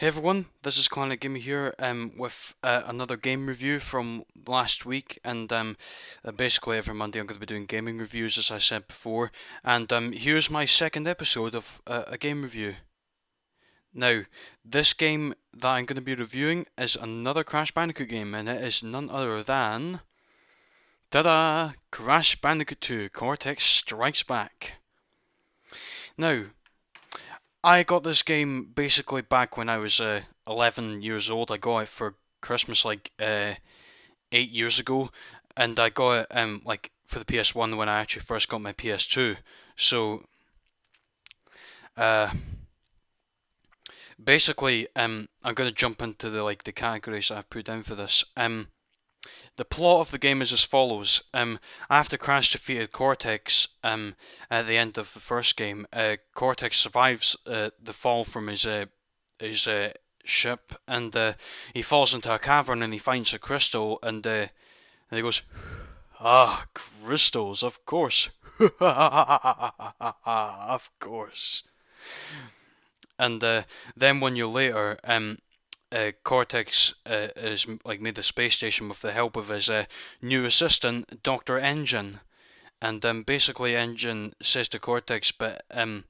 Hey everyone, this is Planet Gamer here with another game review from last week, and basically every Monday I'm going to be doing gaming reviews as I said before, and here's my second episode of a game review. Now, this game that I'm going to be reviewing is another Crash Bandicoot game, and it is none other than ta-da! Crash Bandicoot 2 Cortex Strikes Back. Now, I got this game basically back when I was 11 years old. I got it for Christmas like 8 years ago, and I got it like for the PS1 when I actually first got my PS2. So uh, basically, I'm gonna jump into the categories that I've put down for this. The plot of the game is as follows. After Crash defeated Cortex at the end of the first game, Cortex survives the fall from his ship, and he falls into a cavern and he finds a crystal, and he goes, "Ah, crystals, of course, of course." And then 1 year later, Cortex is like made the space station with the help of his new assistant, Doctor Engine, and basically Engine says to Cortex, "But to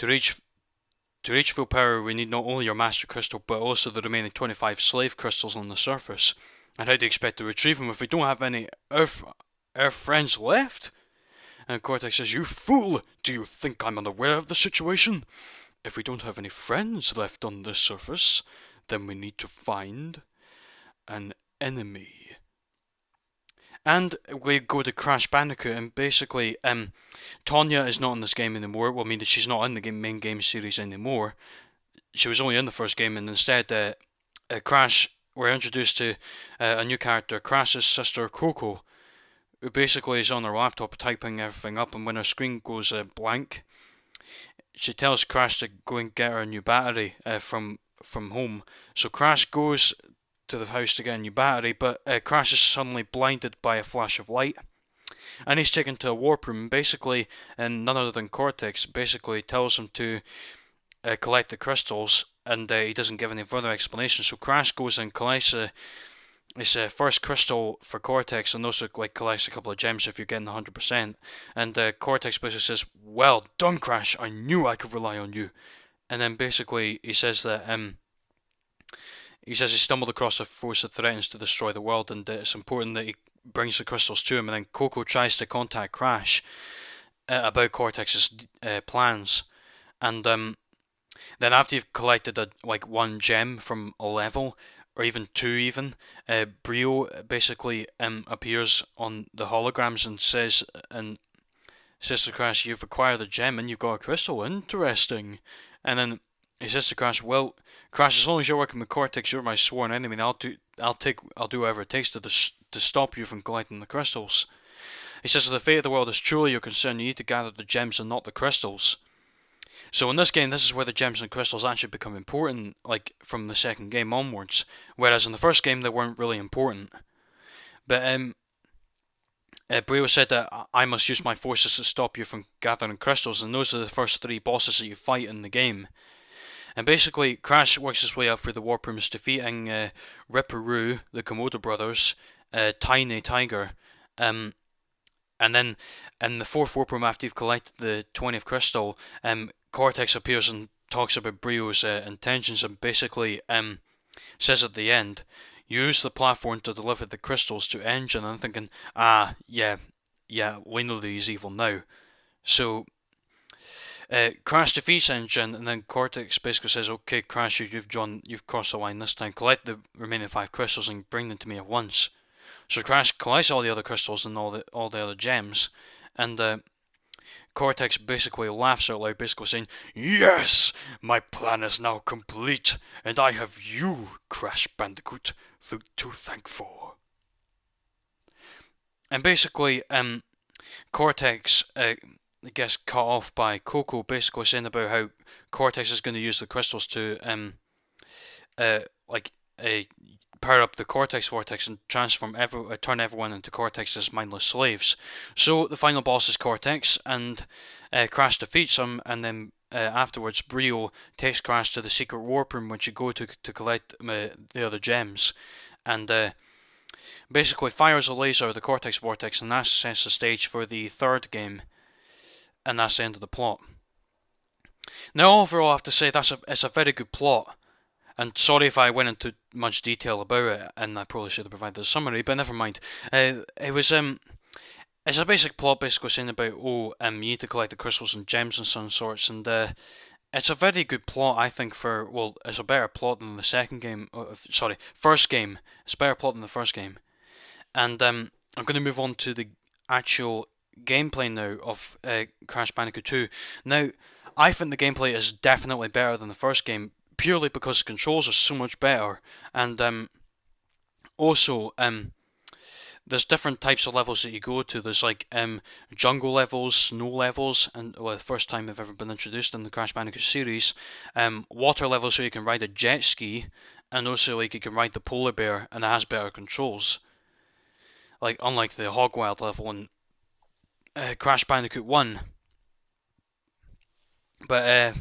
reach to reach full power, we need not only your master crystal, but also the remaining 25 slave crystals on the surface. And how do you expect to retrieve them if we don't have any Earth friends left?" And Cortex says, "You fool! Do you think I'm unaware of the situation? If we don't have any friends left on this surface, then we need to find an enemy." And we go to Crash Bandicoot, and basically, Tonya is not in this game anymore. Well, I mean, she's not in the main game series anymore. She was only in the first game, and instead, Crash, we're introduced to a new character, Crash's sister Coco, who basically is on her laptop typing everything up, and when her screen goes blank, she tells Crash to go and get her a new battery from home. So Crash goes to the house to get a new battery, but Crash is suddenly blinded by a flash of light, and he's taken to a warp room. Basically, and none other than Cortex basically tells him to collect the crystals, and he doesn't give any further explanation. So Crash goes and collects his first crystal for Cortex, and also like collects a couple of gems if you're getting 100%. And Cortex basically says, "Well done, Crash. I knew I could rely on you." And then basically he says that he stumbled across a force that threatens to destroy the world, and it's important that he brings the crystals to him. And then Coco tries to contact Crash about Cortex's plans, and then after you've collected one gem from a level, or even two even, Brio basically appears on the holograms and says to Crash, "You've acquired a gem and you've got a crystal. Interesting." And then he says to Crash, "Well, Crash, as long as you're working with Cortex, you're my sworn enemy, and I'll do whatever it takes to stop you from collecting the crystals." He says, "If the fate of the world is truly your concern, you need to gather the gems and not the crystals." So in this game, this is where the gems and crystals actually become important, like from the second game onwards. Whereas in the first game, they weren't really important. But Brio said that I must use my forces to stop you from gathering crystals, and those are the first three bosses that you fight in the game. And basically, Crash works his way up through the warp rooms, defeating Ripperoo, the Komodo brothers, Tiny Tiger, and then in the fourth warp room, after you've collected the 20th crystal, Cortex appears and talks about Brio's intentions, and basically says at the end, "Use the platform to deliver the crystals to Engine." And I'm thinking, yeah, we know that he's evil now. So Crash defeats Engine, and then Cortex basically says, "Okay, Crash, you've crossed the line this time. Collect the remaining 5 crystals and bring them to me at once." So Crash collects all the other crystals and all the other gems, and Cortex basically laughs out loud, basically saying, "Yes, my plan is now complete, and I have you, Crash Bandicoot, to thank for." And basically, Cortex gets cut off by Coco, basically saying about how Cortex is going to use the crystals to power up the Cortex Vortex and turn everyone into Cortex's mindless slaves. So the final boss is Cortex, and Crash defeats him, and then afterwards, Brio takes Crash to the secret warp room which you go to collect the other gems, and basically fires a laser, the Cortex Vortex, and that sets the stage for the third game, and that's the end of the plot. Now, overall, I have to say it's a very good plot. And sorry if I went into much detail about it, and I probably should have provided a summary, but never mind. It was it's a basic plot, basically saying about you need to collect the crystals and gems and some sorts, and it's a very good plot, I think. It's a better plot than the second game. First game. It's a better plot than the first game, and I'm going to move on to the actual gameplay now of Crash Bandicoot 2. Now, I think the gameplay is definitely better than the first game, purely because the controls are so much better, and also there's different types of levels that you go to. There's like jungle levels, snow levels, and the first time they've ever been introduced in the Crash Bandicoot series. Water levels where you can ride a jet ski, and also like you can ride the polar bear, and it has better controls. Like unlike the Hogwild level in Crash Bandicoot 1. But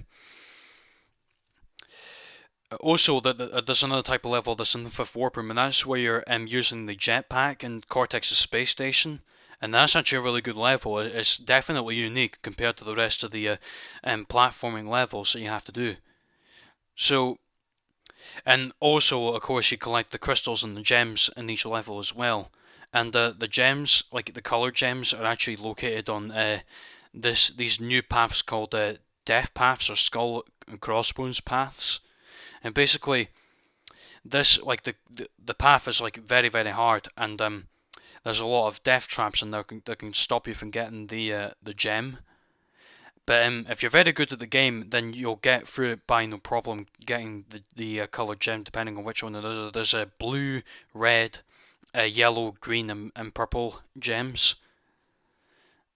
also, there's another type of level that's in the fifth warp room, and that's where you're using the jetpack in Cortex's space station, and that's actually a really good level. It's definitely unique compared to the rest of the platforming levels that you have to do. So, and also, of course, you collect the crystals and the gems in each level as well. And the gems, like the color gems, are actually located on these new paths called death paths or skull and crossbones paths. And basically, this like the path is like very very hard, and there's a lot of death traps in there that can stop you from getting the gem. But if you're very good at the game, then you'll get through it by no problem getting the colored gem, depending on which one it is. There's a blue, red, yellow, green, and purple gems,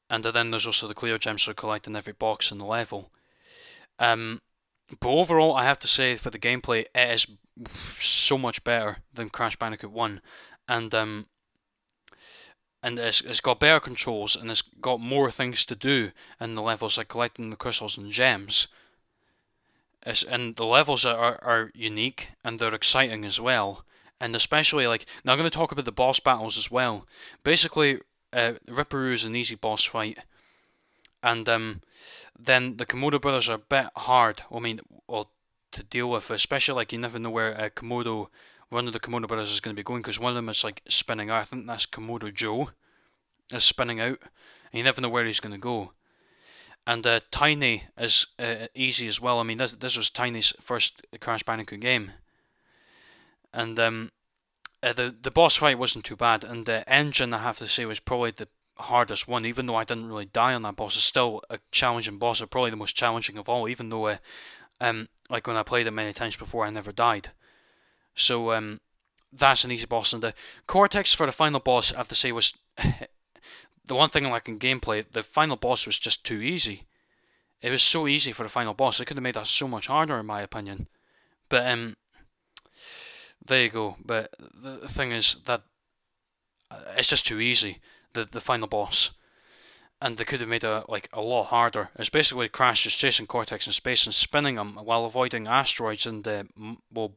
and then there's also the clear gems for collecting every box in the level. But overall, I have to say, for the gameplay, it is so much better than Crash Bandicoot 1, and it's got better controls, and it's got more things to do in the levels, like collecting the crystals and gems. And the levels are unique, and they're exciting as well. And especially, like, now I'm going to talk about the boss battles as well. Basically, Ripperoo is an easy boss fight, and then the Komodo brothers are a bit hard. To deal with, especially like you never know where one of the Komodo brothers is going to be going, because one of them is like spinning out. I think that's Komodo Joe is spinning out, and you never know where he's going to go. And Tiny is easy as well. I mean, this was Tiny's first Crash Bandicoot game, and the boss fight wasn't too bad. And the engine, I have to say, was probably the hardest one. Even though I didn't really die on that boss, it's still a challenging boss. It's probably the most challenging of all. Even though like when I played it many times before, I never died. So that's an easy boss. And the Cortex for the final boss, I have to say, was the one thing like in gameplay. The final boss was just too easy. It was so easy for the final boss. They could have made that so much harder, in my opinion. But there you go. But the thing is that it's just too easy. The final boss, and they could have made it like a lot harder. It's basically Crash just chasing Cortex in space and spinning him while avoiding asteroids and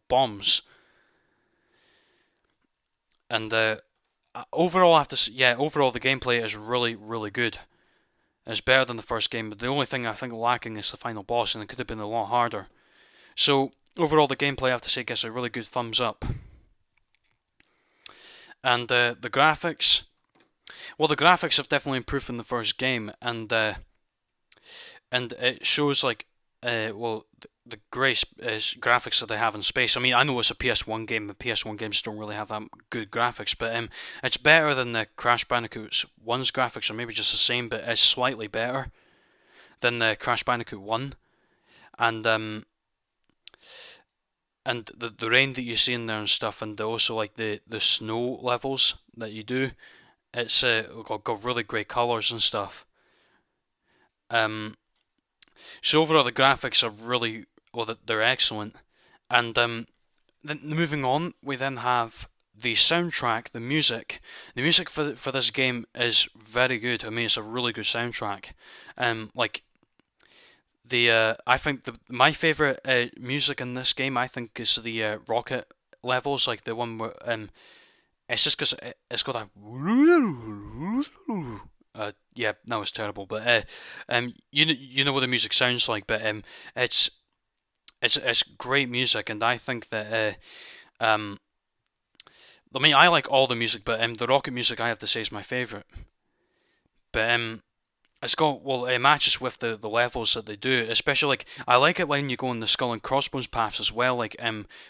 bombs. And overall, I have to say, overall the gameplay is really really good. It's better than the first game, but the only thing I think lacking is the final boss, and it could have been a lot harder. So overall, the gameplay, I have to say, gets a really good thumbs up. And the graphics. Well, the graphics have definitely improved from the first game, and it shows like the great graphics that they have in space. I mean, I know it's a PS1 game, but PS1 games don't really have that good graphics, but it's better than the Crash Bandicoot 1's graphics, or maybe just the same, but it's slightly better than the Crash Bandicoot 1, and the rain that you see in there and stuff, and also like the snow levels that you do. It's got really great colours and stuff. So overall, the graphics are really they're excellent. And then moving on, we then have the soundtrack, the music. The music for this game is very good. I mean, it's a really good soundtrack. Like I think my favorite music in this game, I think, is the rocket levels, like the one where it's just because it's got a yeah, no, it's terrible, but you know what the music sounds like, but it's it's great music, and I think that I mean, I like all the music, but the rocket music I have to say is my favorite. But it's got, well, it matches with the levels that they do. Especially like I like it when you go in the skull and crossbones paths as well, like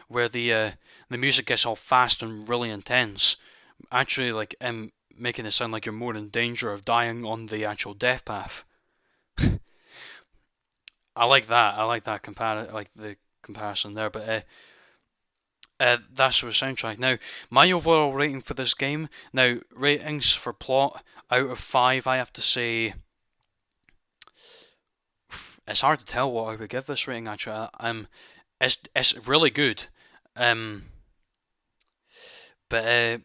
where the music gets all fast and really intense. Actually, like making it sound like you're more in danger of dying on the actual death path. I like that. I like that like the comparison there. But that's for the soundtrack. Now, my overall rating for this game. Now, ratings for plot out of five, I have to say it's hard to tell what I would give this rating. Actually, it's really good. Um, but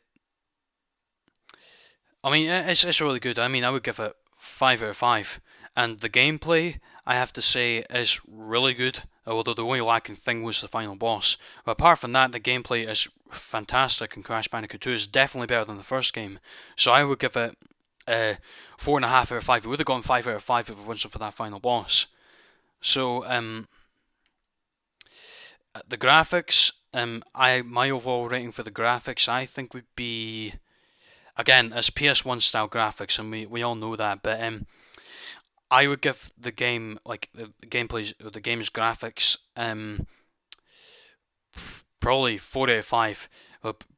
I mean, it's really good. I mean, I would give it 5 out of 5. And the gameplay, I have to say, is really good. Although the only lacking thing was the final boss. But apart from that, the gameplay is fantastic, and Crash Bandicoot 2 is definitely better than the first game. So I would give it 4.5 out of 5. It would have gone 5 out of 5 if it wasn't for that final boss. So the graphics, my overall rating for the graphics, I think would be, again, it's PS1 style graphics, and we all know that. But I would give the game, like the game's graphics, probably 4 out of 5.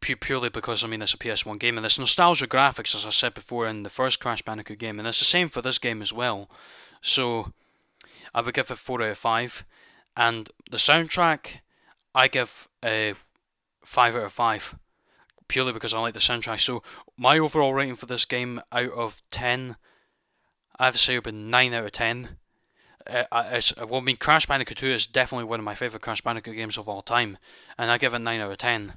Purely because I mean it's a PS1 game and it's nostalgia graphics, as I said before in the first Crash Bandicoot game, and it's the same for this game as well. So I would give it 4 out of 5, and the soundtrack I give a 5 out of 5 purely because I like the soundtrack. So my overall rating for this game out of 10, I have to say, would be 9 out of 10. Well, I mean, Crash Bandicoot 2 is definitely one of my favourite Crash Bandicoot games of all time, and I give it 9 out of 10.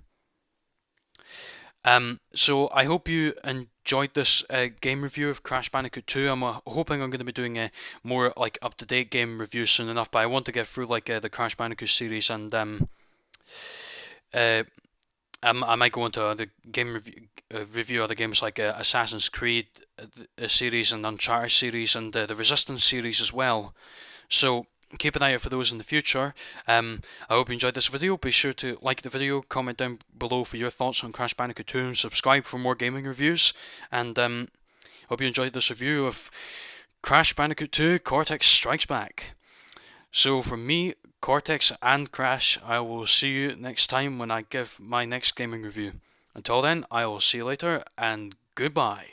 So I hope you enjoyed this game review of Crash Bandicoot 2. I'm hoping I'm going to be doing a more like up-to-date game review soon enough, but I want to get through like the Crash Bandicoot series, and uh, I might go into the game review other games like Assassin's Creed series and Uncharted series and the Resistance series as well. So keep an eye out for those in the future. I hope you enjoyed this video. Be sure to like the video, comment down below for your thoughts on Crash Bandicoot 2, and subscribe for more gaming reviews. And hope you enjoyed this review of Crash Bandicoot 2 Cortex Strikes Back. So from me, Cortex and Crash, I will see you next time when I give my next gaming review. Until then, I will see you later, and goodbye.